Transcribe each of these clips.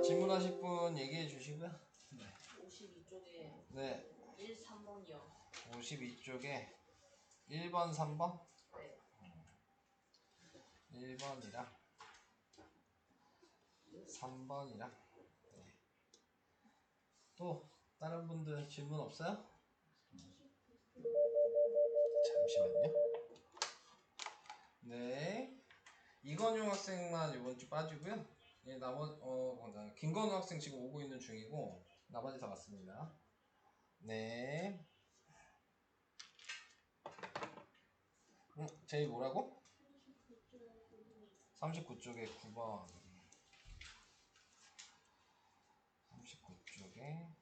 자, 질문하실 분 얘기해 주시고요. 네. 52쪽에 네. 1, 3번이요. 52쪽에 1번, 3번? 네. 1번이랑 3번이랑 네. 또 다른 분들 질문 없어요? 잠시만요. 네. 이건용 학생만 이번 주 빠지고요. 예, 김건우 학생 지금 오고 있는 중이고 나머지 다 왔습니다. 네. 제이 뭐라고? 39쪽에 9번. 39쪽에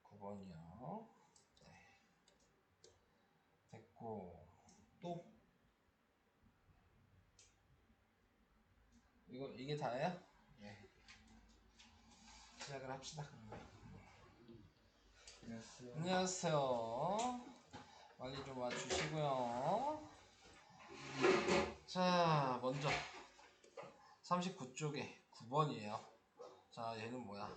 9번이요. 네. 됐고, 또? 이게 다예요? 네. 시작을 합시다. 안녕하세요. 안녕하세요. 빨리 좀 와주시고요. 자, 먼저 39쪽에 9번이에요. 자, 얘는 뭐야?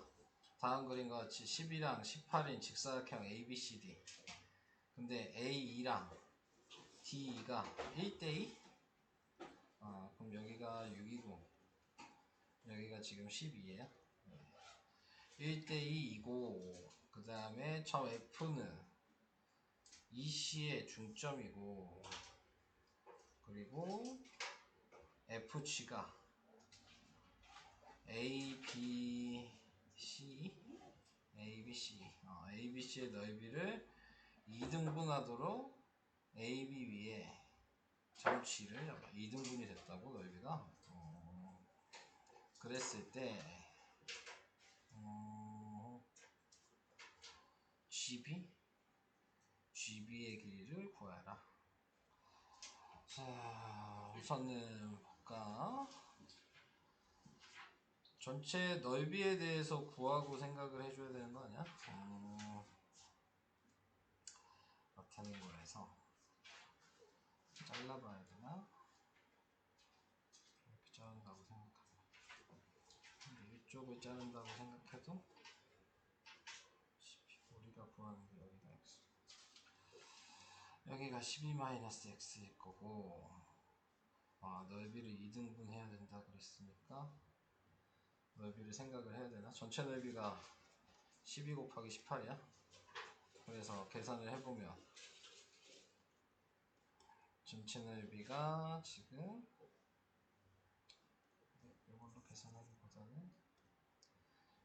다음 그림과 같이 12랑 18인 직사각형 ABCD. 근데 A2랑 D2가 1대2? 그럼 여기가 6이고 여기가 지금 12에요. 1대2이고 그 다음에 저 F는 EC의 중점이고 그리고 FG가 ABC의 넓이를 2등분하도록 AB 위에 점치를 2등분이 됐다고 넓이가 그랬을 때 GB의 길이를 구하라. 자, 우선은 볼까? 전체 넓이에 대해서 구하고 생각을 해줘야 되는 거 아니야? 그렇다는 거에서 잘라봐야 되나? 이렇게 자른다고 생각하면 근데 이쪽을 자른다고 생각해도 우리가 구하는 게 여기가 x 여기가 12-x일 거고 넓이를 2등분 해야 된다 그랬으니까 넓이를 생각을 해야 되나? 전체 넓이가 12 곱하기 18이야. 그래서 계산을 해보면 전체 넓이가 지금 이걸로 계산하기보다는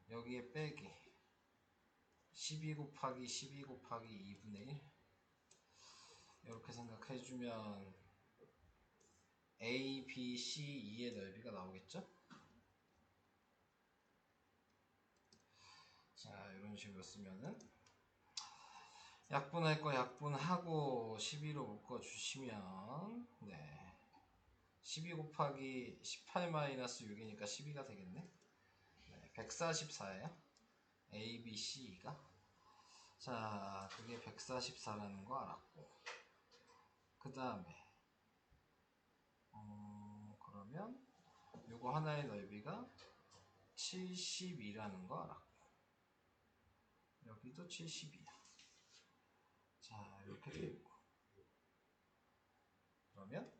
여기에 빼기 12 곱하기 12 곱하기 2분의 1 이렇게 생각해주면 A, B, C, E의 넓이가 나오겠죠? 자, 이런 식으로 쓰면은 약분할 거 약분하고 12로 묶어주시면 네 12 곱하기 18-6이니까 12가 되겠네. 네, 144예요. A, B, C가 자, 그게 144라는 거 알았고 그 다음에 그러면 요거 하나의 넓이가 72라는 거 알았고 여기도 72야. 자, 이렇게 되고 그러면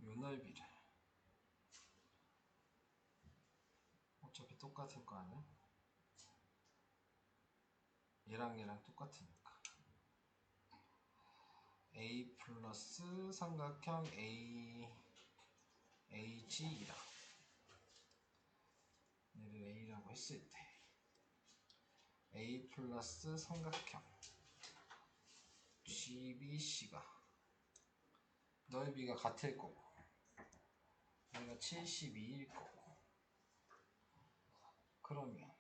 요 넓이를 어차피 똑같을 거 아니야? 얘랑 똑같으니까 A 플러스 삼각형 AH이랑 얘를 A라고 했을 때 A 플러스 삼각형 GBC가 넓이가 같을 거고 여기가 72일 거고 그러면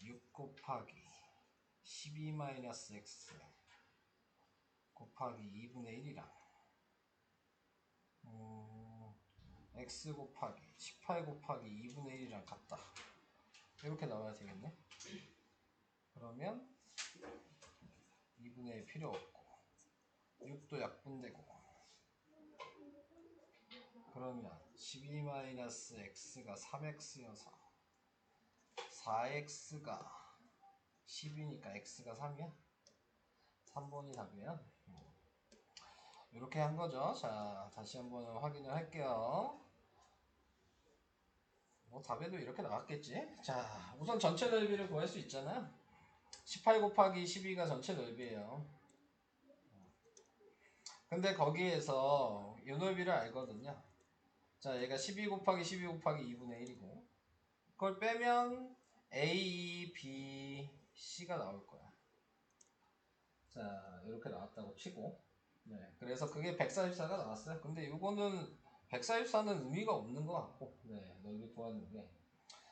6 곱하기 12-x 곱하기 2분의 1이랑 x 곱하기 18 곱하기 2분의 1이랑 같다 이렇게 나와야 되겠네. 그러면 그러면 2분의 1 필요 없고 6도 약분되고 그러면 12-x가 3x여서 4x가 10이니까 x가 3이야? 3번이 답이에요. 이렇게 한 거죠. 자, 다시 한번 확인을 할게요. 뭐 답에도 이렇게 나왔겠지. 자, 우선 전체 넓이를 구할 수 있잖아요. 18 곱하기 12가 전체 넓이에요. 근데 거기에서 이 넓이를 알거든요. 자, 얘가 12 곱하기 12 곱하기 2분의 1이고 그걸 빼면 A, B, C가 나올 거야. 자, 이렇게 나왔다고 치고 네, 그래서 그게 144가 나왔어요. 근데 이거는 144는 의미가 없는 것 같고 네, 넓이 구하는 게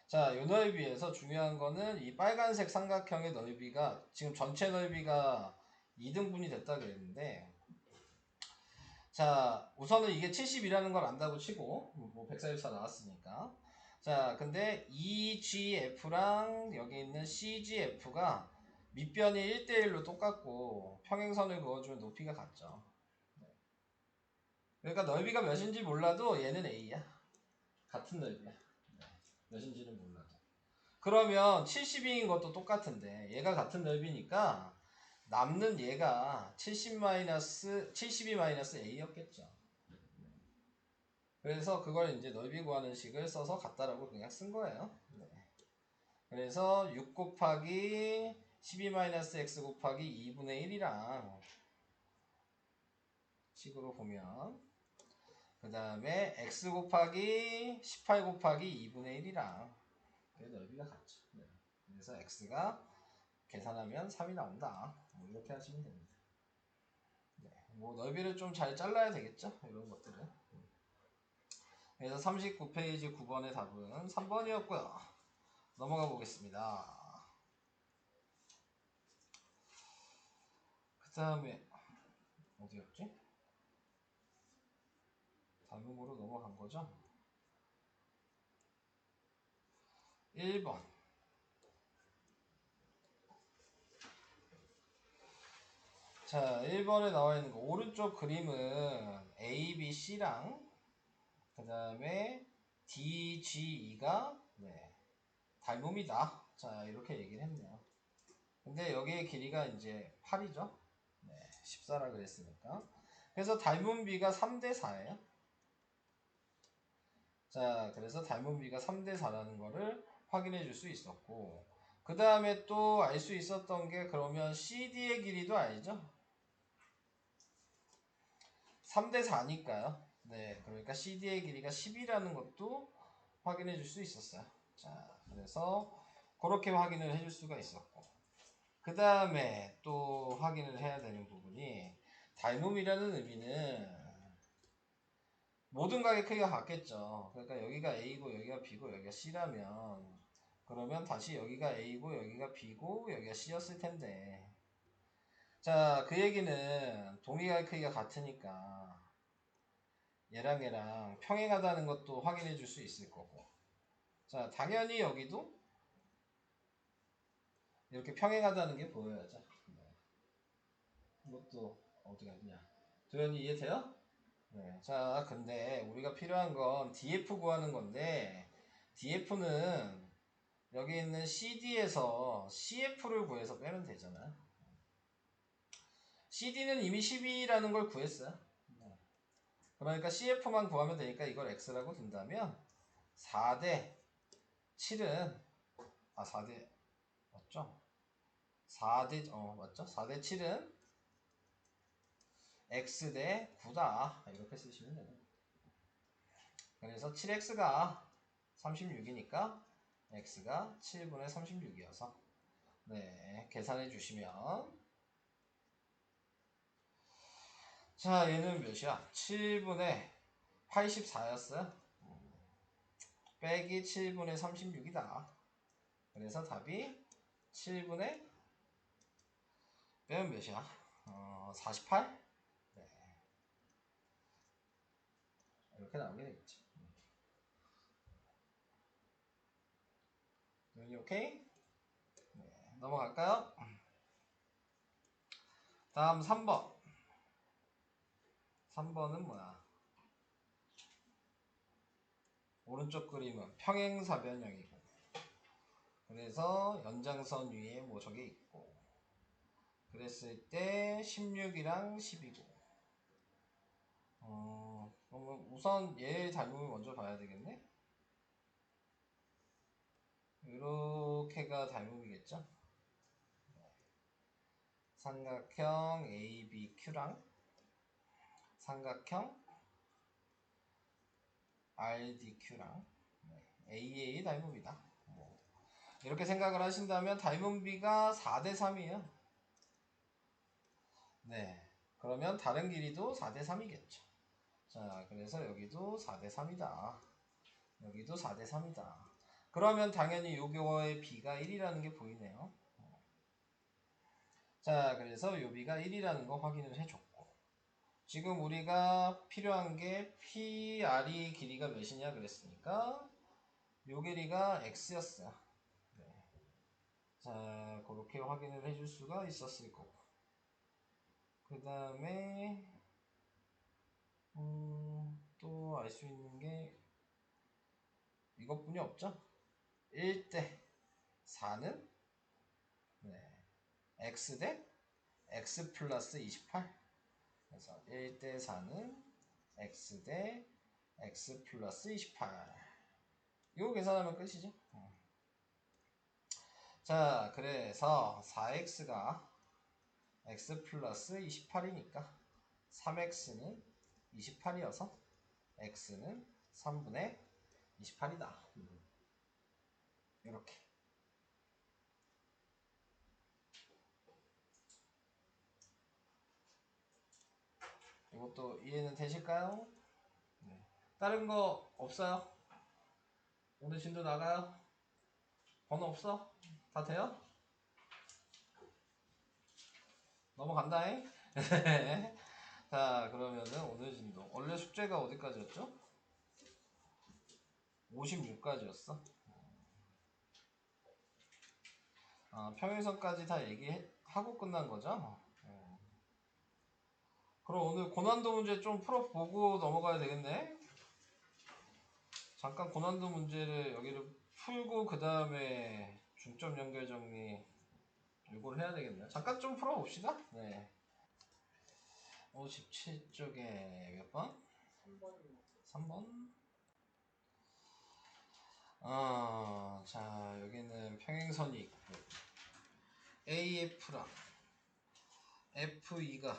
자, 이 넓이에서 중요한 거는 이 빨간색 삼각형의 넓이가 지금 전체 넓이가 2등분이 됐다 그랬는데 자, 우선은 이게 70이라는 걸 안다고 치고 뭐 144 나왔으니까 자, 근데 EGF랑 여기 있는 CGF가 밑변이 1대1로 똑같고 평행선을 그어주면 높이가 같죠. 그러니까 넓이가 몇인지 몰라도 얘는 A야. 같은 넓이야. 몇인지는 몰라도. 그러면 70인 것도 똑같은데 얘가 같은 넓이니까 남는 얘가 72-A였겠죠. 그래서 그걸 이제 넓이 구하는 식을 써서 같다라고 그냥 쓴 거예요. 네. 그래서 6 곱하기 12-x 곱하기 2분의 1이랑 식으로 보면 그 다음에 x 곱하기 18 곱하기 2분의 1이랑 넓이가 같죠. 네. 그래서 x가 계산하면 3이 나온다. 뭐 이렇게 하시면 됩니다. 네. 뭐 넓이를 좀 잘 잘라야 되겠죠. 이런 것들은. 그래서 39페이지 9번의 답은 3번이었고요. 넘어가 보겠습니다. 그 다음에 어디였지? 다음으로 넘어간 거죠? 1번. 자, 1번에 나와 있는 거 오른쪽 그림은 A, B, C랑 그 다음에 D, G, E가 네, 닮음이다. 자, 이렇게 얘기를 했네요. 근데 여기의 길이가 이제 8이죠. 네, 14라 그랬으니까. 그래서 닮은 비가 3대 4예요. 자, 그래서 닮은 비가 3대 4라는 거를 확인해 줄 수 있었고 그 다음에 또 알 수 있었던 게 그러면 CD의 길이도 알죠? 3대 4니까요. 네, 그러니까 CD의 길이가 10이라는 것도 확인해 줄 수 있었어요. 자, 그래서 그렇게 확인을 해줄 수가 있었고 그 다음에 또 확인을 해야 되는 부분이 닮음이라는 의미는 모든 각의 크기가 같겠죠. 그러니까 여기가 A고 여기가 B고 여기가 C라면 그러면 다시 여기가 A고 여기가 B고 여기가 C였을 텐데 자, 그 얘기는 동의각의 크기가 같으니까 얘랑 평행하다는 것도 확인해 줄 수 있을 거고 자, 당연히 여기도 이렇게 평행하다는 게 보여야죠. 이것도 어디 갔냐? 도현이 이해돼요? 네. 자, 근데 우리가 필요한 건 DF 구하는 건데 DF는 여기 있는 CD에서 CF를 구해서 빼면 되잖아. CD는 이미 12라는 걸 구했어요. 그러니까 CF만 구하면 되니까 이걸 X라고 둔다면 4대 7은 4대 맞죠? 4대 맞죠? 4대 7은 X 대 9다. 이렇게 쓰시면 돼요. 그래서 7X가 36이니까 X가 7분의 36이어서 네, 계산해 주시면 자, 얘는 몇이야? 7분의 84였어요. 빼기 7분의 36이다. 그래서 답이 7분의 빼면 몇이야? 48? 네. 이렇게 나오게 되겠지. 여기 오케이? 네. 넘어갈까요? 다음 3번. 3번은 뭐야? 오른쪽 그림은 평행사변형이고, 그래서 연장선 위에 뭐 저게 있고, 그랬을 때 16이랑 10이고, 그러면 우선 얘 닮음을 먼저 봐야 되겠네? 이렇게가 닮음이겠죠? 삼각형 ABQ랑 삼각형 RDQ랑 AA 닮음이다. 뭐 이렇게 생각을 하신다면 닮음비가 4대3이에요. 네. 그러면 다른 길이도 4대3이겠죠. 자, 그래서 여기도 4대3이다. 여기도 4대3이다. 그러면 당연히 요거의 B가 1이라는 게 보이네요. 자, 그래서 요 B가 1이라는 거 확인을 해줬고, 지금 우리가 필요한 게 PR이 길이가 몇이냐 그랬으니까 요 길이가 X였어요. 네. 자, 그렇게 확인을 해줄 수가 있었을 거고, 그 다음에 또 알 수 있는 게 이것뿐이 없죠. 1대 4는 네, X 대 X 플러스 28. 그래서 1대 4는 X 대 X 플러스 28. 이거 계산하면 끝이죠. 자, 그래서 4x가 x 플러스 28이니까 3x는 28이어서 x는 3분의 28이다. 이렇게. 이것도 이해는 되실까요? 네. 다른 거 없어요? 오늘 진도 나가요? 번호 없어? 다 돼요? 넘어간다잉? 자, 그러면은 오늘 진도 원래 숙제가 어디까지였죠? 56까지였어. 평행선까지 다 얘기하고 끝난 거죠? 그럼 오늘 고난도 문제 좀 풀어보고 넘어가야 되겠네? 잠깐 고난도 문제를 여기를 풀고 그 다음에 중점 연결 정리 이걸 해야 되겠네요. 잠깐 좀 풀어봅시다. 네. 57쪽에 몇 번? 3번이요. 3번? 자, 여기는 평행선이 있고 AF랑 F2가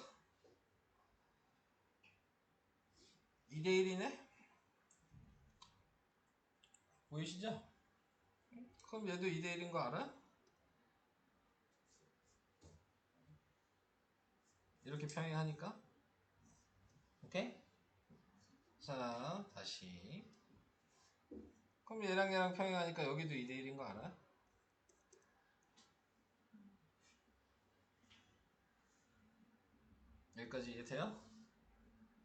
2대1이네? 보이시죠? 그럼 얘도 2대1인 거 알아? 이렇게 평행하니까. 오케이? 자, 다시. 그럼 얘랑 평행하니까 여기도 2대1인 거 알아? 여기까지 이해돼요?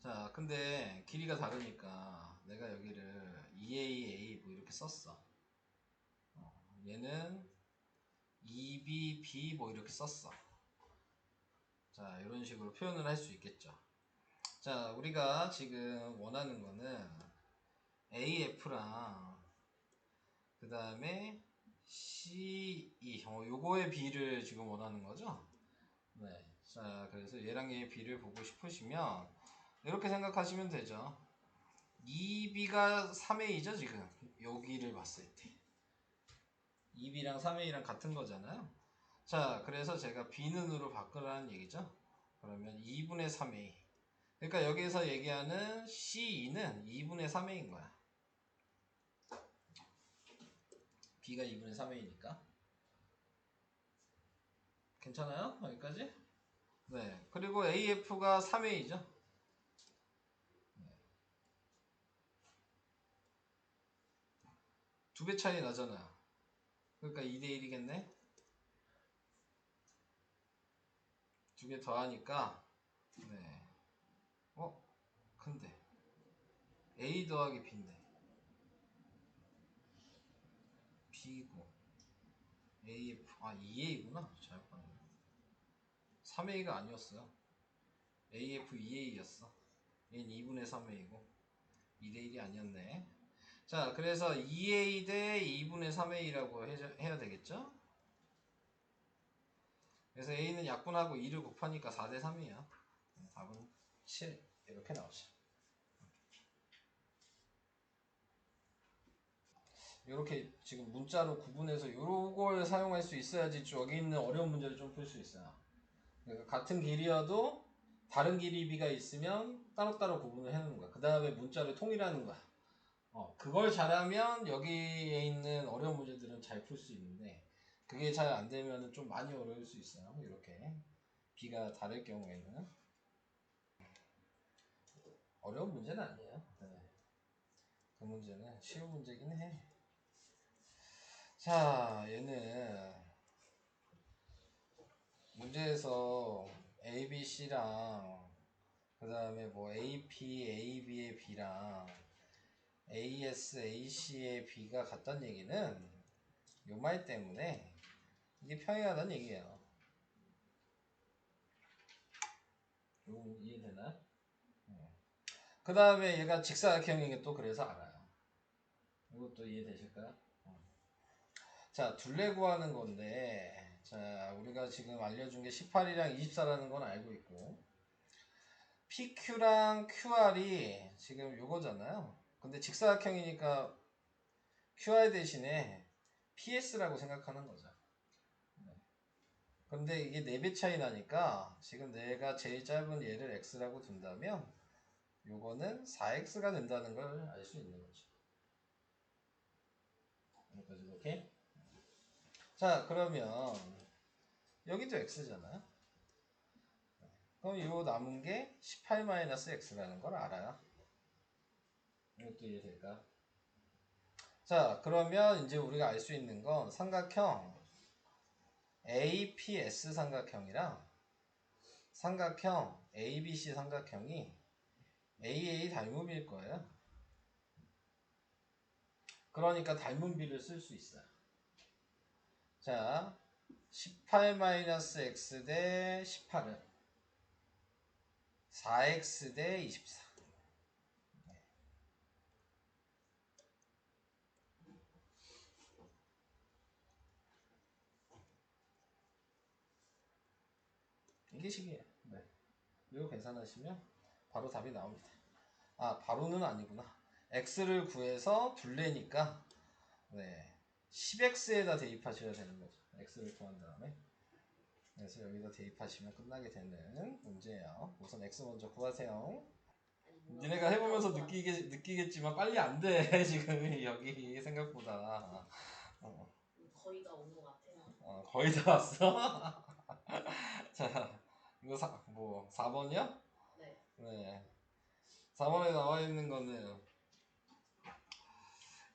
자, 근데 길이가 다르니까 내가 여기를 2AA 뭐 이렇게 썼어. 얘는 2BB 뭐 이렇게 썼어. 자, 이런 식으로 표현을 할 수 있겠죠. 자, 우리가 지금 원하는 거는 AF랑 그 다음에 CE 요거의 B를 지금 원하는 거죠. 네. 자, 그래서 얘랑 얘의 B를 보고 싶으시면 이렇게 생각하시면 되죠. 2B가 3A죠 지금 여기를 봤을 때 2B랑 3A랑 같은 거잖아요. 자, 그래서 제가 B는으로 바꾸라는 얘기죠. 그러면 2분의 3A. 그러니까 여기에서 얘기하는 CE는 2분의 3A인 거야. B가 2분의 3A니까. 괜찮아요? 여기까지? 네. 그리고 AF가 3A죠. 두 배 차이 나잖아요. 그러니까 2대1이겠네. 두 개 더하니까 네. 근데 A 더하기 B인데 B고 AF 2A구나. 잘못 봤네. 3A가 아니었어요. AF 2A였어. 얘는 2분의 3A고 2대 1이 아니었네. 자, 그래서 2A 대 2분의 3A라고 해야 되겠죠? 그래서 A는 약분하고 2를 곱하니까 4대 3이야. 답은 7 이렇게 나오죠. 이렇게 지금 문자로 구분해서 요걸 사용할 수 있어야지 여기 있는 어려운 문제를 좀 풀 수 있어요. 그러니까 같은 길이어도 다른 길이비가 있으면 따로따로 구분을 해놓는 거야. 그 다음에 문자를 통일하는 거야. 그걸 잘하면 여기에 있는 어려운 문제들은 잘 풀 수 있는데 그게 잘 안 되면 좀 많이 어려울 수 있어요. 이렇게 비가 다를 경우에는 어려운 문제는 아니에요. 네. 그 문제는 쉬운 문제긴 해. 자, 얘는 문제에서 A, B, C랑 그 다음에 뭐 A, P, A, B의 B랑 A, S, A, C의 B가 같다는 얘기는 요 말 때문에 이게 평행하다는 얘기예요. 요거 이해되나요? 그 다음에 얘가 직사각형인 게 또 그래서 알아요. 이것도 이해되실까요? 자, 둘레 구하는 건데, 자, 우리가 지금 알려준 게 18이랑 24라는 건 알고 있고, PQ랑 QR이 지금 요거잖아요. 근데 직사각형이니까 QR 대신에 PS라고 생각하는 거죠. 근데 이게 4배 차이 나니까 지금 내가 제일 짧은 얘를 X라고 둔다면 요거는 4X가 된다는 걸 알 수 있는 거죠. 여기까지 오케이? 자, 그러면 여기도 X잖아요. 그럼 요 남은 게 18-X라는 걸 알아요. 이것도 이해될까? 자, 그러면 이제 우리가 알 수 있는 건 삼각형 APS 삼각형이랑 삼각형 ABC 삼각형이 AA 닮음일 거예요. 그러니까 닮은 비를 쓸 수 있어요. 자, 18-X 대 18은 4X 대 24. 이게 식이에요. 네. 이거 계산하시면 바로 답이 나옵니다. 바로는 아니구나. X를 구해서 둘레니까 네. 10X에다 대입하셔야 되는 거죠. X를 구한 다음에. 그래서 여기다 대입하시면 끝나게 되는 문제예요. 우선 X 먼저 구하세요. 니네가 해보면서 느끼겠지만 빨리 안 돼. 지금 여기 생각보다. 거의 다 온 것 같아요. 거의 다 왔어? 자, 이거 4번이야? 네. 네. 4번에 나와 있는 거는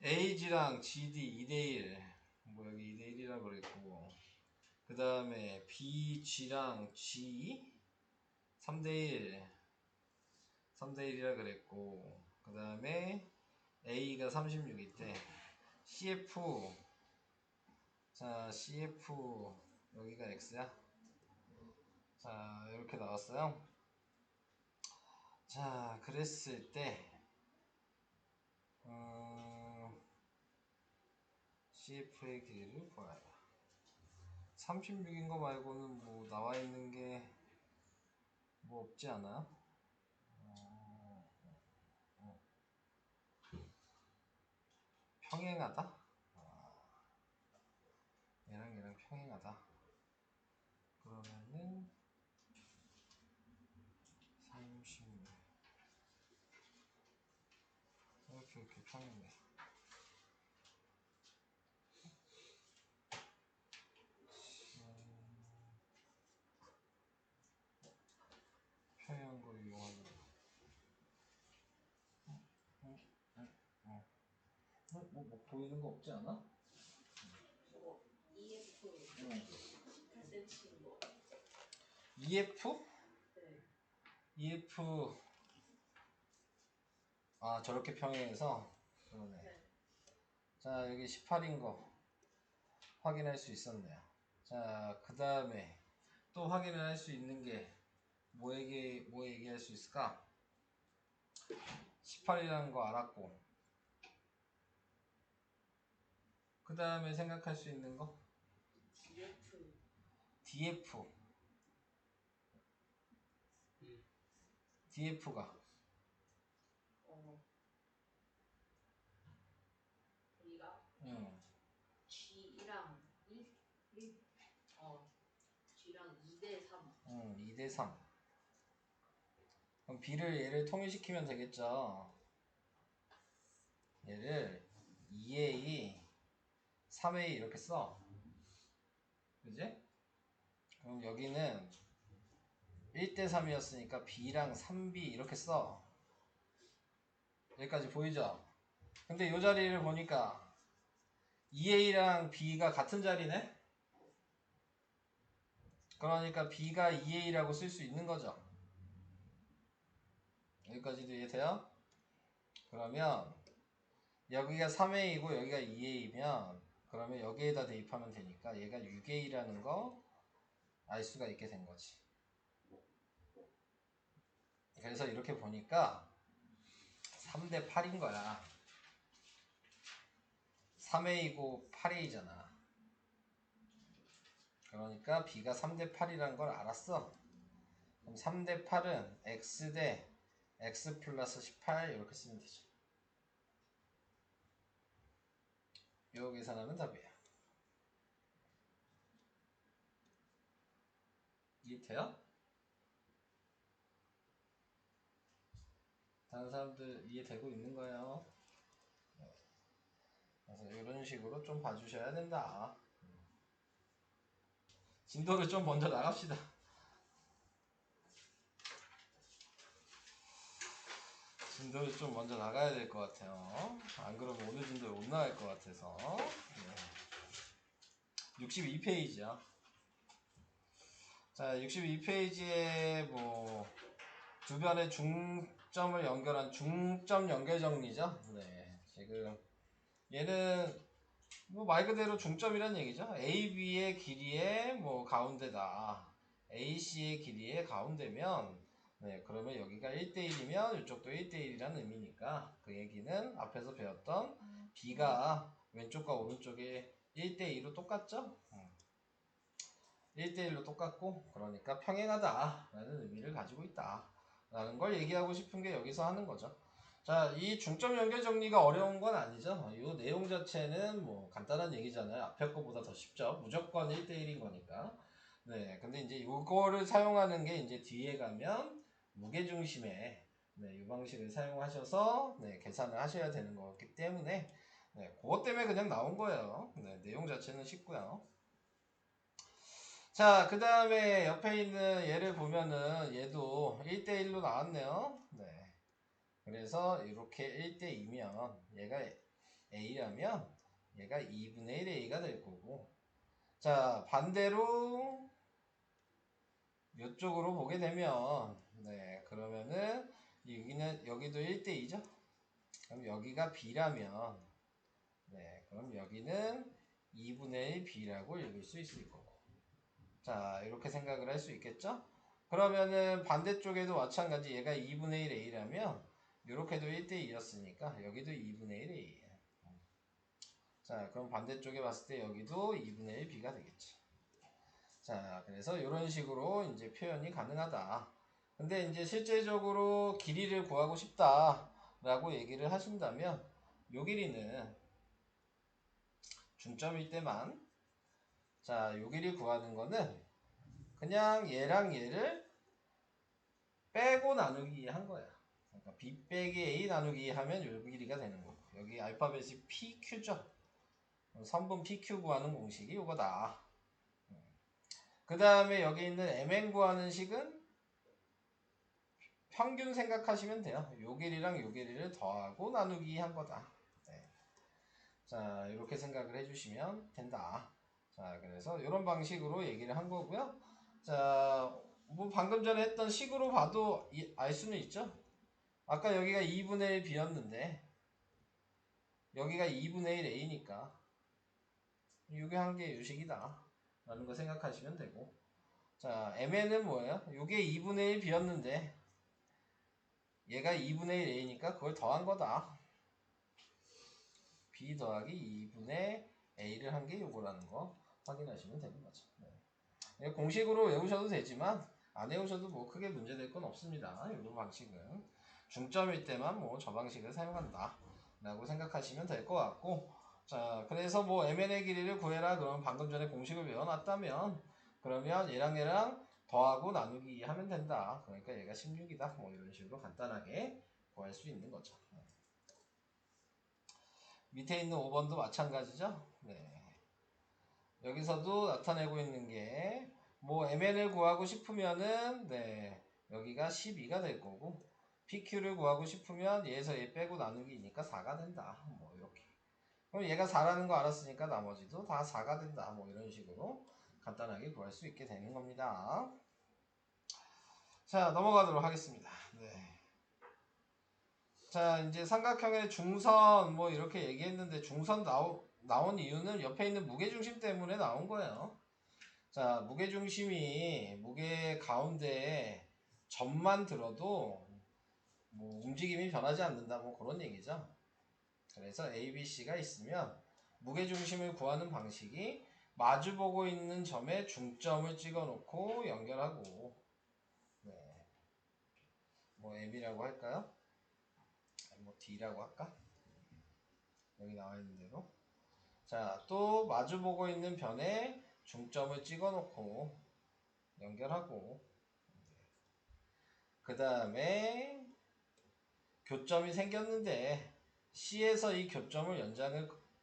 AG랑 GD 2대1. 여기 2대1이라고 그랬고. 그 다음에 BG랑 G 3대1. 3대1이라 그랬고. 그 다음에 A가 36일 때 CF. 자, CF. 여기가 X야. 자, 이렇게 나왔어요. 자, 그랬을 때 CF의 길이를 구하라. 36인 거 말고는 뭐 나와 있는 게 뭐 없지 않아? 평행하다? 얘랑 평행하다. 그러면은 36 이렇게 평행해. 평행한 걸 이용하는 거. 뭐 보이는 거 없지 않아? 저거 EF 갈색인 거. EF? 네. EF 저렇게 평행해서 그러네. 네. 자, 여기 18인 거. 확인할 수 있었네요. 자, 그 다음에 또 확인을 할 수 있는 게 뭐 얘기할 수 있을까? 18이라는 거 알았고, 그 다음에 생각할 수 있는 거? DF. DF가 우리가 G랑 2대 3. 2대 3. 그럼 얘를 통일시키면 되겠죠. 얘를 2A, 3A 이렇게 써. 그지? 그럼 여기는 1대 3이었으니까 B랑 3B 이렇게 써. 여기까지 보이죠? 근데 이 자리를 보니까 2A랑 B가 같은 자리네? 그러니까 B가 2A라고 쓸 수 있는 거죠. 여기까지도 이해돼요? 그러면 여기가 3A이고 여기가 2A면 그러면 여기에다 대입하면 되니까 얘가 6A라는 거 알 수가 있게 된 거지. 그래서 이렇게 보니까 3대 8인 거야. 3A고 8A잖아. 그러니까 B가 3대 8이라는 걸 알았어. 그럼 3대 8은 X 대 X 플러스 18 이렇게 쓰면 되죠. 요 계산하면 답이에요. 이해돼요? 다른 사람들 이해되고 있는 거예요. 그래서 이런 식으로 좀 봐주셔야 된다. 진도를 좀 먼저 나갑시다. 진도를 좀 먼저 나가야 될 것 같아요. 안 그러면 오늘 진도에 못 나갈 것 같아서. 62페이지야. 자, 62페이지에 뭐 주변의 중점을 연결한 중점 연결 정리죠. 네, 지금 얘는 뭐 말 그대로 중점이란 얘기죠. AB의 길이의 뭐 가운데다. AC의 길이의 가운데면 네, 그러면 여기가 1대1이면 이쪽도 1대1이라는 의미니까 그 얘기는 앞에서 배웠던 B가 왼쪽과 오른쪽에 1대2로 똑같죠? 1대1로 똑같고 그러니까 평행하다 라는 의미를 가지고 있다 라는 걸 얘기하고 싶은 게 여기서 하는 거죠. 자, 이 중점 연결 정리가 어려운 건 아니죠. 이 내용 자체는 뭐 간단한 얘기잖아요. 앞에 거보다 더 쉽죠. 무조건 1대1인 거니까. 네, 근데 이제 이거를 사용하는 게 이제 뒤에 가면 무게중심에 네, 이 방식을 사용하셔서 네, 계산을 하셔야 되는 거기 때문에 네, 그것 때문에 그냥 나온 거예요. 네, 내용 자체는 쉽고요. 자, 그 다음에 옆에 있는 얘를 보면은 얘도 1대1로 나왔네요. 네. 그래서 이렇게 1대2면 얘가 A라면 얘가 2분의 1 A가 될 거고 자, 반대로 이쪽으로 보게 되면 네, 그러면은 여기도 1대2죠? 그럼 여기가 B라면 네, 그럼 여기는 2분의 1 B라고 읽을 수 있을 거고 자, 이렇게 생각을 할 수 있겠죠? 그러면은 반대쪽에도 마찬가지 얘가 2분의 1 A라면 이렇게도 1대2였으니까 여기도 2분의 1 A예요. 자, 그럼 반대쪽에 봤을 때 여기도 2분의 1 B가 되겠지. 자, 그래서 이런 식으로 이제 표현이 가능하다. 근데 이제 실제적으로 길이를 구하고 싶다라고 얘기를 하신다면 요 길이는 중점일 때만 자, 요 길이 구하는 거는 그냥 얘랑 얘를 빼고 나누기 한 거야. 그러니까 B 빼기 A 나누기 하면 요 길이가 되는 거고 여기 알파벳이 PQ죠. 선분 PQ 구하는 공식이 요거다. 그 다음에 여기 있는 MN 구하는 식은 평균 생각하시면 돼요. 요 길이랑 요 길이를 더하고 나누기 한 거다. 네. 자, 이렇게 생각을 해주시면 된다. 자, 그래서 이런 방식으로 얘기를 한 거고요. 자, 뭐 방금 전에 했던 식으로 봐도 알 수는 있죠. 아까 여기가 2분의 1 B였는데 여기가 2분의 1 A니까 이게 한 개의 유식이다 라는 거 생각하시면 되고, 자 mn은 뭐예요? 이게 2분의 1 b였는데 얘가 2분의 1 a니까 그걸 더한 거다. b 더하기 2분의 a를 한 게 요거라는 거 확인하시면 되는 거죠. 네. 공식으로 외우셔도 되지만 안 외우셔도 뭐 크게 문제될 건 없습니다. 이 방식은 중점일 때만 뭐 저 방식을 사용한다 라고 생각하시면 될 것 같고, 자 그래서 뭐 mn의 길이를 구해라 그러면 방금 전에 공식을 외워놨다면 그러면 얘랑 더하고 나누기 하면 된다. 그러니까 얘가 16이다. 뭐 이런 식으로 간단하게 구할 수 있는 거죠. 밑에 있는 5번도 마찬가지죠. 네. 여기서도 나타내고 있는 게 뭐 mn을 구하고 싶으면은 네, 여기가 12가 될 거고, pq를 구하고 싶으면 얘에서 얘 빼고 나누기니까 4가 된다. 뭐 이렇게. 그럼 얘가 4라는 거 알았으니까 나머지도 다 4가 된다. 뭐 이런 식으로 간단하게 구할 수 있게 되는 겁니다. 자, 넘어가도록 하겠습니다. 네. 자, 이제 삼각형의 중선 뭐 이렇게 얘기했는데, 중선 나온 이유는 옆에 있는 무게중심 때문에 나온 거예요. 자, 무게중심이 무게 가운데 점만 들어도 뭐 움직임이 변하지 않는다. 뭐 그런 얘기죠. 그래서 A, B, C가 있으면 무게중심을 구하는 방식이 마주보고 있는 점에 중점을 찍어 놓고 연결하고, 네. 뭐 M이라고 할까요? 뭐 D라고 할까? 여기 나와 있는 대로. 자, 또 마주보고 있는 변에 중점을 찍어 놓고 연결하고, 그 다음에 교점이 생겼는데 C에서 이 교점을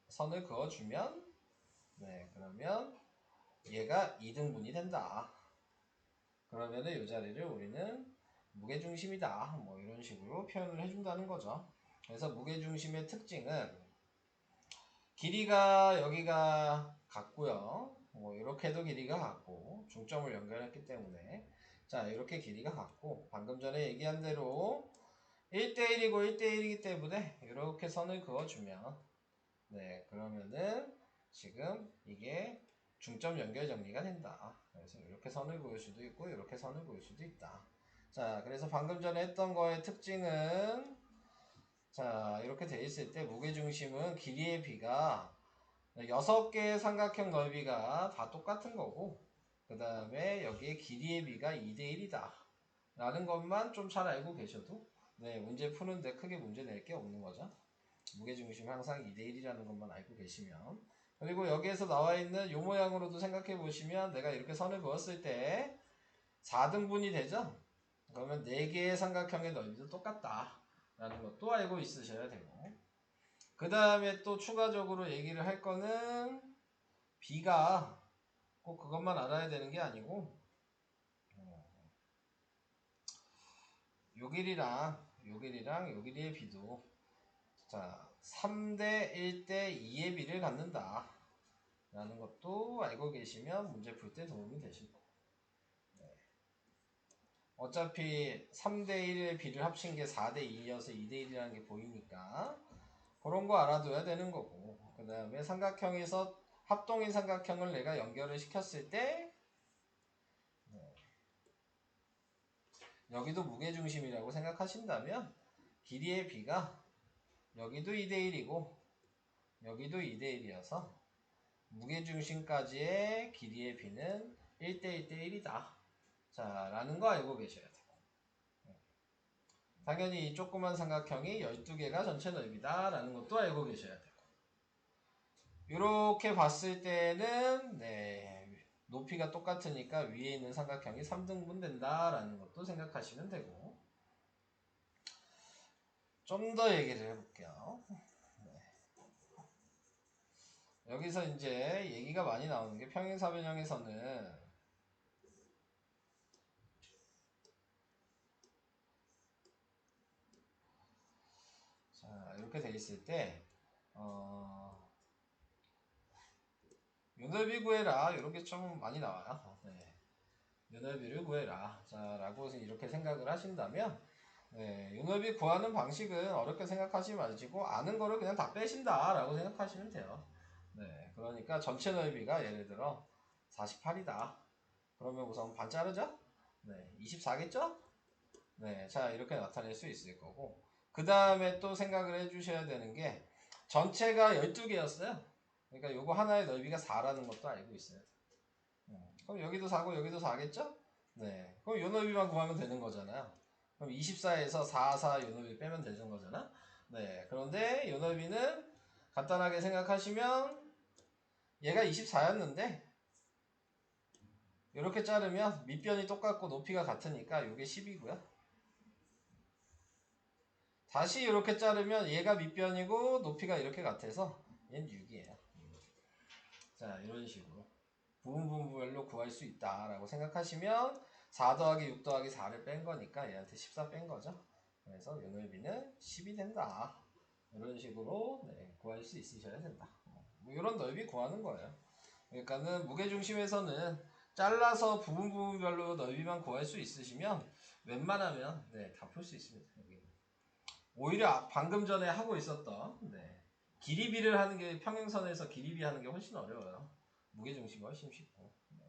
선을 그어주면, 네, 그러면 얘가 2등분이 된다. 그러면은 이 자리를 우리는 무게중심이다. 뭐 이런 식으로 표현을 해준다는 거죠. 그래서 무게중심의 특징은 길이가 여기가 같고요. 뭐 이렇게도 길이가 같고 중점을 연결했기 때문에, 자 이렇게 길이가 같고, 방금 전에 얘기한 대로 1대1이고 1대1이기 때문에 이렇게 선을 그어주면, 네 그러면은 지금 이게 중점 연결 정리가 된다. 그래서 이렇게 선을 그을 수도 있고 이렇게 선을 그을 수도 있다. 자 그래서 방금 전에 했던 거의 특징은, 자 이렇게 돼 있을 때 무게중심은 길이의 비가 6개의 삼각형 넓이가 다 똑같은 거고, 그 다음에 여기에 길이의 비가 2대1이다 라는 것만 좀 잘 알고 계셔도 네, 문제 푸는데 크게 문제 낼 게 없는 거죠. 무게중심이 항상 2대1이라는 것만 알고 계시면. 그리고 여기에서 나와 있는 이 모양으로도 생각해 보시면, 내가 이렇게 선을 그었을 때 4등분이 되죠. 그러면 4개의 삼각형의 넓이도 똑같다 라는 것도 알고 있으셔야 되고, 그 다음에 또 추가적으로 얘기를 할 거는 B가 꼭 그것만 알아야 되는 게 아니고, 요 길이랑 요 길이의 비도, 자 3대 1대 2의 비를 갖는다 라는 것도 알고 계시면 문제 풀 때 도움이 되실 거고, 네. 어차피 3대 1의 비를 합친 게 4대 2여서 2대 1이라는 게 보이니까 그런 거 알아둬야 되는 거고, 그 다음에 삼각형에서 합동인 삼각형을 내가 연결을 시켰을 때, 네. 여기도 무게중심이라고 생각하신다면 길이의 비가 여기도 2대1이고 여기도 2대1이어서 무게중심까지의 길이의 비는 1대1대1이다. 자, 라는 거 알고 계셔야 돼요. 당연히 이 조그만 삼각형이 12개가 전체 넓이다 라는 것도 알고 계셔야 되고, 이렇게 봤을 때는 네, 높이가 똑같으니까 위에 있는 삼각형이 3등분 된다 라는 것도 생각하시면 되고, 좀 더 얘기를 해볼게요. 여기서 이제 얘기가 많이 나오는 게, 평행사변형에서는 자 이렇게 돼 있을 때 요넓이 구해라 이런 게 좀 많이 나와요. 네. 요넓이를 구해라 자 라고 이렇게 생각을 하신다면, 네, 요넓이 구하는 방식은 어렵게 생각하지 마시고 아는 거를 그냥 다 빼신다 라고 생각하시면 돼요. 네, 그러니까 전체 넓이가 예를 들어 48이다. 그러면 우선 반 자르죠? 네, 24겠죠? 네, 자, 이렇게 나타낼 수 있을 거고. 그 다음에 또 생각을 해주셔야 되는 게, 전체가 12개였어요. 그러니까 요거 하나의 넓이가 4라는 것도 알고 있어야 돼. 그럼 여기도 4고 여기도 4겠죠? 네, 그럼 요 넓이만 구하면 되는 거잖아요. 그럼 24에서 4, 4 요 넓이 빼면 되는 거잖아? 네, 그런데 요 넓이는 간단하게 생각하시면 얘가 24였는데 이렇게 자르면 밑변이 똑같고 높이가 같으니까 이게 10이고요. 다시 이렇게 자르면 얘가 밑변이고 높이가 이렇게 같아서 얘는 6이에요. 자, 이런 식으로 부분별로 구할 수 있다라고 생각하시면 4 더하기 6 더하기 4를 뺀 거니까 얘한테 14 뺀 거죠. 그래서 요 넓이는 10이 된다. 이런 식으로 네, 구할 수 있으셔야 된다. 뭐 이런 넓이 구하는 거예요. 그러니까는 무게중심에서는 잘라서 부분별로 넓이만 구할 수 있으시면 웬만하면 네, 다 풀 수 있습니다. 여기. 오히려 방금 전에 하고 있었던 네, 길이비를 하는 게 평행선에서 길이비 하는 게 훨씬 어려워요. 무게중심이 훨씬 쉽고. 네.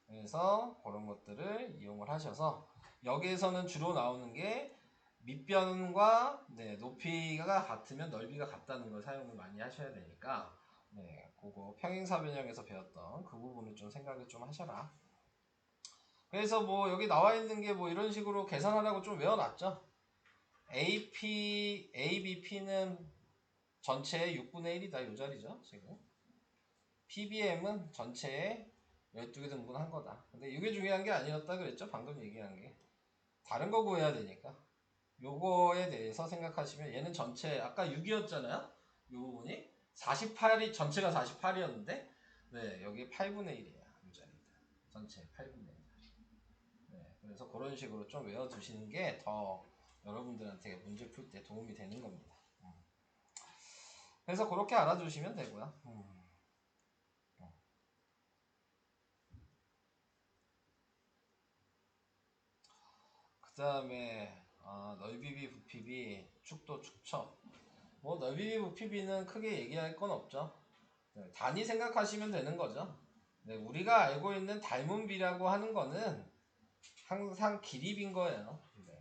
그래서 그런 것들을 이용을 하셔서 여기에서는 주로 나오는 게 밑변과 네, 높이가 같으면 넓이가 같다는 걸 사용을 많이 하셔야 되니까 네, 그거 평행사변형에서 배웠던 그 부분을 좀 생각을 좀 하셔라. 그래서 뭐 여기 나와 있는 게 뭐 이런 식으로 계산하라고 좀 외워놨죠. ABP는 전체의 6분의 1이다. 요 자리죠, 지금. PBM은 전체의 12개 등분한 거다. 근데 이게 중요한 게 아니었다 그랬죠? 방금 얘기한 게. 다른 거 구해야 되니까. 요거에 대해서 생각하시면 얘는 전체 아까 6이었잖아요? 요 부분이 48이 전체가 48이었는데 네, 여기 8분의 1이에요. 이 자리다. 전체 8분의 1. 네, 그래서 그런 식으로 좀 외워두시는 게 더 여러분들한테 문제 풀 때 도움이 되는 겁니다. 그래서 그렇게 알아두시면 되고요. 그 다음에 넓이비, 부피비, 축도, 축척. 뭐 넓이비, 부피비는 크게 얘기할 건 없죠. 네, 단위 생각하시면 되는 거죠. 네, 우리가 알고 있는 닮은비라고 하는 거는 항상 길이비인 거예요. 네.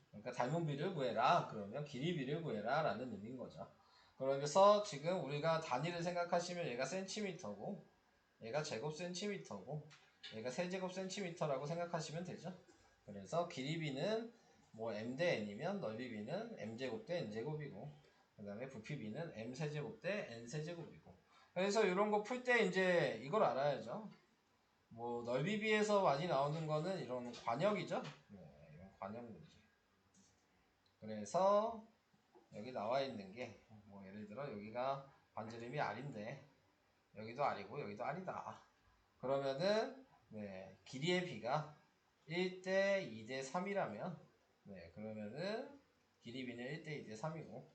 그러니까 닮은비를 구해라. 그러면 길이비를 구해라 라는 의미인 거죠. 그래서 지금 우리가 단위를 생각하시면 얘가 센티미터고 얘가 제곱 센티미터고 얘가 세제곱 센티미터라고 생각하시면 되죠. 그래서 길이비는 뭐 m 대 n이면 넓이비는 m제곱 대 n제곱이고 그 다음에 부피비는 m세제곱 대 n세제곱이고 그래서 이런 거 풀 때 이제 이걸 알아야죠. 뭐 넓이비에서 많이 나오는 거는 이런 관역이죠. 네, 이런 관역 문제. 그래서 여기 나와 있는 게 뭐 예를 들어 여기가 반지름이 R인데 여기도 R이고 여기도 R이다. 그러면은 네, 길이의 비가 1대 2대 3이라면 네, 그러면은 길이 비는 1대 2대 3이고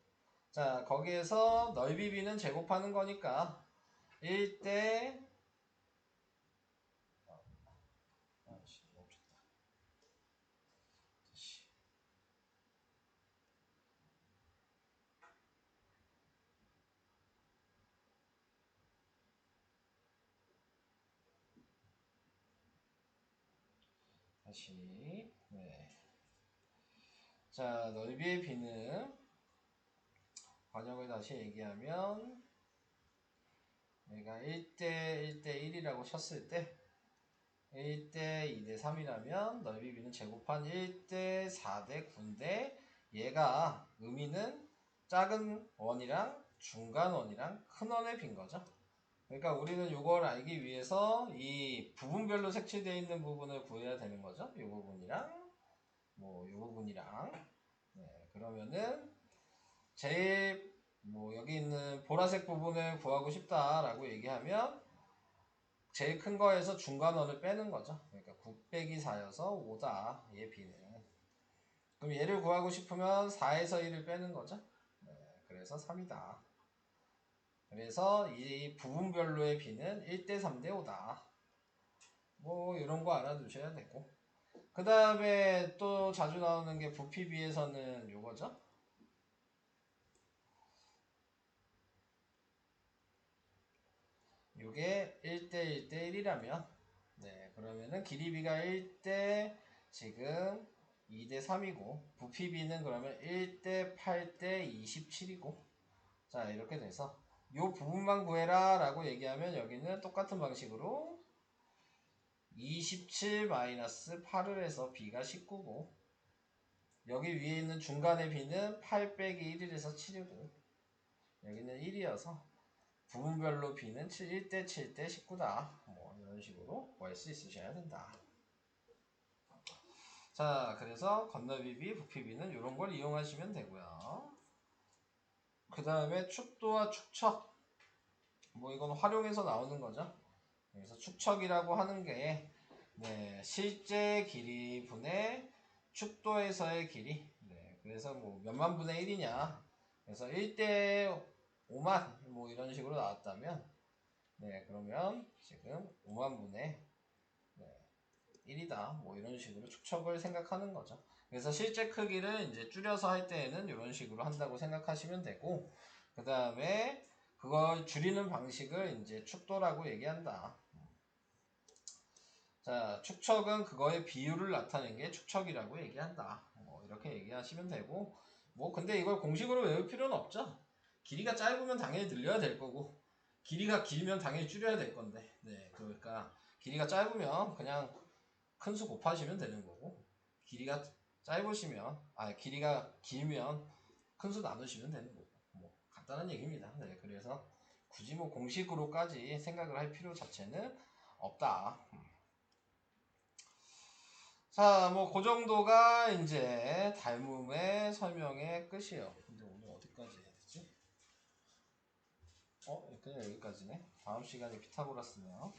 자, 거기에서 넓이 비는 제곱하는 거니까 1대 멈췄다. 다시 네. 자, 넓이의 비는 관역을 다시 얘기하면 내가 1대 1대 1이라고 쳤을 때 1대 2대 3이라면 넓이 비는 제곱한 1대 4대 9인데 얘가 의미는 작은 원이랑 중간 원이랑 큰 원의 빈 거죠. 그러니까 우리는 이걸 알기 위해서 이 부분별로 색칠되어 있는 부분을 구해야 되는 거죠. 이 부분이랑 뭐 이 부분이랑 네, 그러면은 제일 뭐 여기 있는 보라색 부분을 구하고 싶다라고 얘기하면 제일 큰 거에서 중간원을 빼는 거죠. 그러니까 9 빼기 4여서 5다. 얘 비는. 그럼 얘를 구하고 싶으면 4에서 1을 빼는 거죠. 네, 그래서 3이다. 그래서 이 부분별로의 비는 1대 3대 5다. 뭐 이런 거 알아두셔야 되고. 그 다음에 또 자주 나오는 게 부피비에서는 요거죠. 요게 1대 1대 1이라면 네, 그러면은 길이 b가 1대 지금 2대 3이고 부피 b는 그러면 1대 8대 27이고 자 이렇게 돼서 요 부분만 구해라 라고 얘기하면 여기는 똑같은 방식으로 27-8을 해서 b가 19고 여기 위에 있는 중간에 b는 8 빼기 1이라서 7이고 여기는 1이어서 부분별로 b는 1대 7대 19다 뭐 이런 식으로 구할 수 있으셔야 된다. 자 그래서 건너비 b, 부피 b는 이런 걸 이용하시면 되고요. 그 다음에 축도와 축척 뭐 이건 활용해서 나오는 거죠. 그래서 축척이라고 하는 게 네, 실제 길이 분의 축도에서의 길이 네, 그래서 뭐 몇만 분의 1이냐 그래서 1대 5만 뭐 이런 식으로 나왔다면 네 그러면 지금 5만 분의 네, 1이다 뭐 이런 식으로 축척을 생각하는 거죠. 그래서 실제 크기를 이제 줄여서 할 때에는 이런 식으로 한다고 생각하시면 되고 그 다음에 그걸 줄이는 방식을 이제 축도라고 얘기한다. 자, 축척은 그거의 비율을 나타내는 게 축척이라고 얘기한다. 뭐 이렇게 얘기하시면 되고 뭐 근데 이걸 공식으로 외울 필요는 없죠. 길이가 짧으면 당연히 늘려야 될 거고 길이가 길면 당연히 줄여야 될 건데 네 그러니까 길이가 짧으면 그냥 큰 수 곱하시면 되는 거고 길이가 짧으시면 길이가 길면 큰 수 나누시면 되는 거고 뭐 간단한 얘기입니다. 네 그래서 굳이 뭐 공식으로까지 생각을 할 필요 자체는 없다. 자, 뭐, 그 정도가 이제 닮음의 설명의 끝이에요. 근데 오늘 어디까지 해야 되지? 그냥 여기까지네. 다음 시간에 피타고라스네요.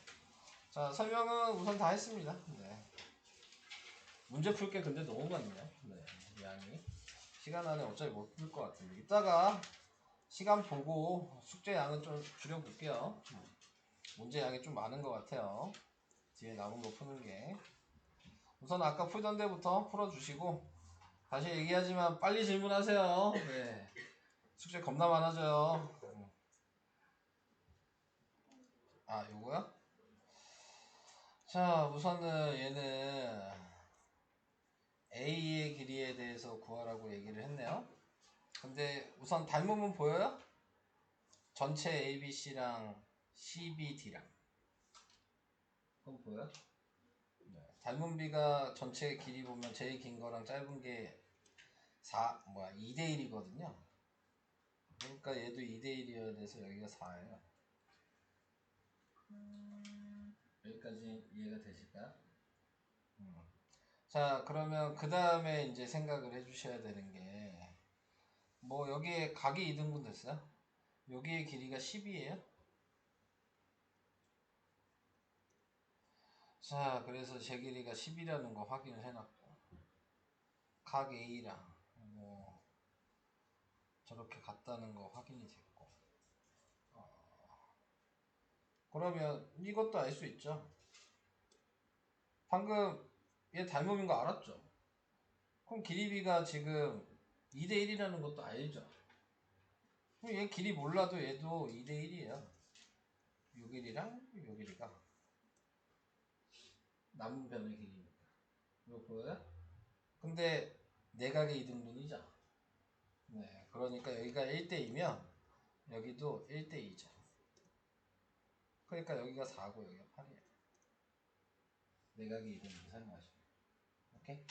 자, 설명은 우선 다 했습니다. 네. 문제 풀 게 근데 너무 많네요. 네, 양이. 시간 안에 어차피 못 풀 것 같은데. 이따가 시간 보고 숙제 양은 좀 줄여볼게요. 문제 양이 좀 많은 것 같아요. 뒤에 남은 거 푸는 게. 우선 아까 풀던 데부터 풀어주시고 다시 얘기하지만 빨리 질문하세요. 네. 숙제 겁나 많아져요. 요거요? 자, 우선은 얘는 A의 길이에 대해서 구하라고 얘기를 했네요. 근데 우선 닮음은 보여요? 전체 ABC랑 CBD랑. 그건 보여요? 네. 닮은 B가 전체 길이 보면 제일 긴 거랑 짧은 게 2대 1이거든요. 그러니까 얘도 2대 1이어야 돼서 여기가 4예요. 여기까지 이해가 되실까요? 자, 그러면 그 다음에 이제 생각을 해주셔야 되는 게, 뭐, 여기에 각이 2등분 됐어요? 여기의 길이가 10이에요? 자, 그래서 제 길이가 10이라는 거 확인을 해놨고, 각 A랑, 뭐, 저렇게 같다는 거 확인이 됐고, 그러면 이것도 알 수 있죠? 방금 얘 닮음인 거 알았죠? 그럼 길이비가 지금 2대 1이라는 것도 알죠? 그럼 얘 길이 몰라도 얘도 2대 1이에요. 요 길이랑 요 길이가 남은 변의 길이니까. 이거 보여요? 근데 내각의 2등분이죠. 네, 그러니까 여기가 1대2면 여기도 1대2죠. 그러니까 여기가 4고 여기가 8이에요. 내각의 2등분 사용하시면. 오케이?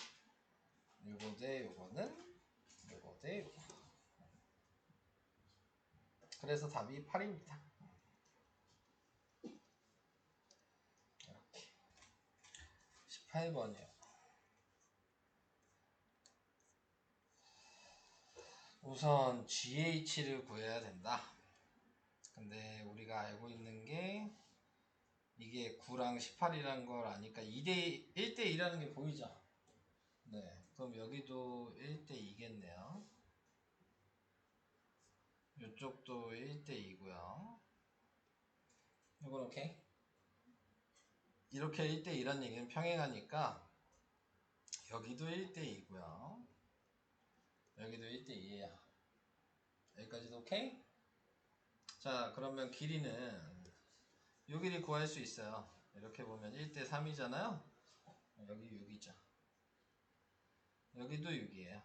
요거 대 요거는 요거 대 요거. 그래서 답이 8입니다. 이렇게 18번이요. 우선 GH를 구해야 된다. 근데 우리가 알고 있는 게 이게 9랑 18이라는 걸 아니까 1대2라는 게 보이죠? 네. 그럼 여기도 1대2겠네요. 이쪽도 1대2고요. 이건 오케이? 이렇게 1대2란 얘기는 평행하니까 여기도 1대2고요. 여기도 1대2에요. 여기까지도 오케이? 자, 그러면 길이는 요 길이 구할 수 있어요. 이렇게 보면 1대 3이잖아요. 여기 6이죠. 여기도 6이에요.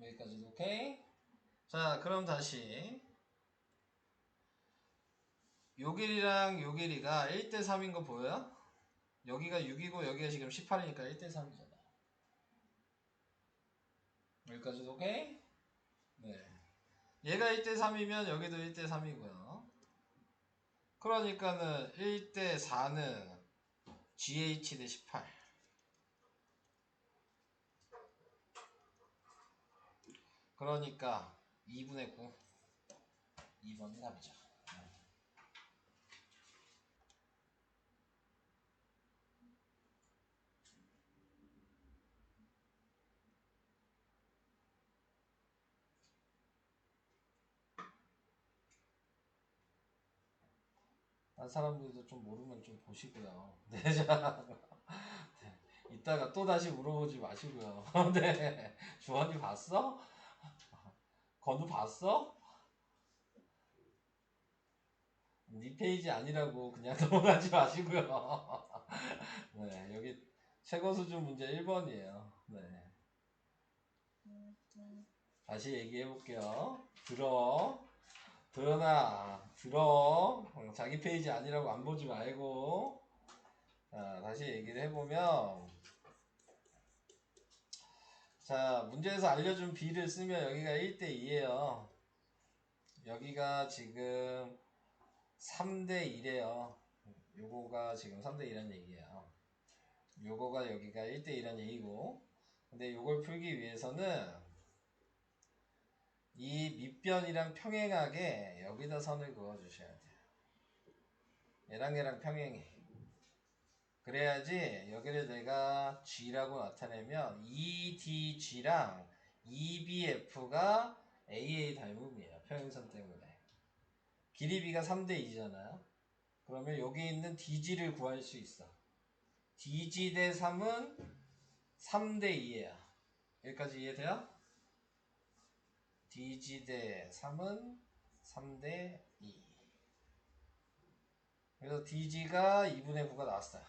여기까지도 오케이? 자, 그럼 다시 요 길이랑 요 길이가 1대 3인 거 보여요? 여기가 6이고 여기가 지금 18이니까 1대 3이잖아. 여기까지도 오케이? 네. 얘가 1대 3이면 여기도 1대 3이고요. 그러니까는 1대 4는 GH 대 18. 그러니까 2분의 9. 2번이 답이죠. 딴 사람들도 좀 모르면 좀 보시고요. 네, 자, 네, 이따가 또 다시 물어보지 마시고요. 네, 주원이 봤어? 건우 봤어? 네 페이지 아니라고 그냥 넘어가지 마시고요. 네, 여기 최고 수준 문제 1번이에요. 네. 다시 얘기해 볼게요. 들어. 자기 페이지 아니라고 안 보지 말고. 자, 다시 얘기를 해보면, 자, 문제에서 알려준 B를 쓰면 여기가 1대 2예요. 여기가 지금 3대 1이에요. 요거가 지금 3대 2란 얘기예요. 요거가 여기가 1대 2란 얘기고, 근데 요걸 풀기 위해서는 이 밑변이랑 평행하게 여기다 선을 그어 주셔야 돼요. 얘랑 평행해. 그래야지 여기를 내가 G라고 나타내면 EDG랑 EBF가 AA 닮음이에요. 평행선 때문에. 길이 B가 3대 2잖아요. 그러면 여기 있는 DG를 구할 수 있어. DG 대 3은 3대 2예요. 여기까지 이해돼요? DG 대 3은 3대 2. 그래서 DG가 2분의 9가 나왔어요.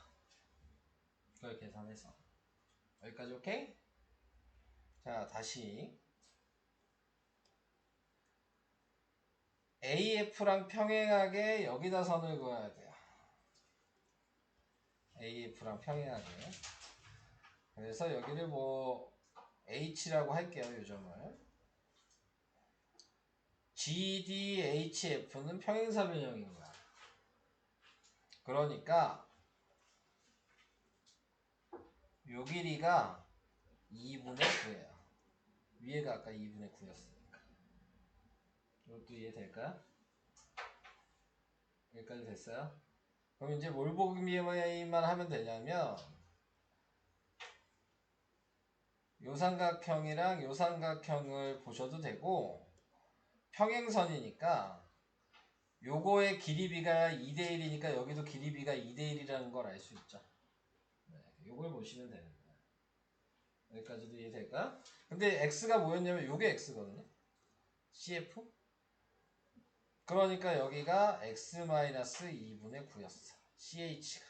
그걸 계산해서. 여기까지 오케이? 자, 다시 AF랑 평행하게 여기다 선을 그어야 돼요. AF랑 평행하게. 그래서 여기를 뭐 H라고 할게요. 요점을. GDHF는 평행사 변형인 거야. 그러니까 요 길이가 2분의 9예요. 위에가 아까 2분의 9였으니까. 이것도 이해될까요? 여기까지 됐어요? 그럼 이제 뭘 보기만 하면 되냐면 요 삼각형이랑 요 삼각형을 보셔도 되고 평행선이니까 요거의 길이 B가 2대 1이니까 여기도 길이 B가 2대 1이라는 걸 알 수 있죠. 네, 요걸 보시면 되는 거예요. 여기까지도 이해될까? 근데 X가 뭐였냐면 요게 X거든요. CF? 그러니까 여기가 X-2분의 9였어. CH가.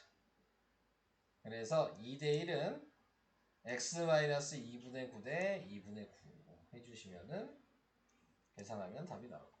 그래서 2대 1은 X-2분의 9 대 2분의 9 해주시면은 계산하면 답이 나올 거예요.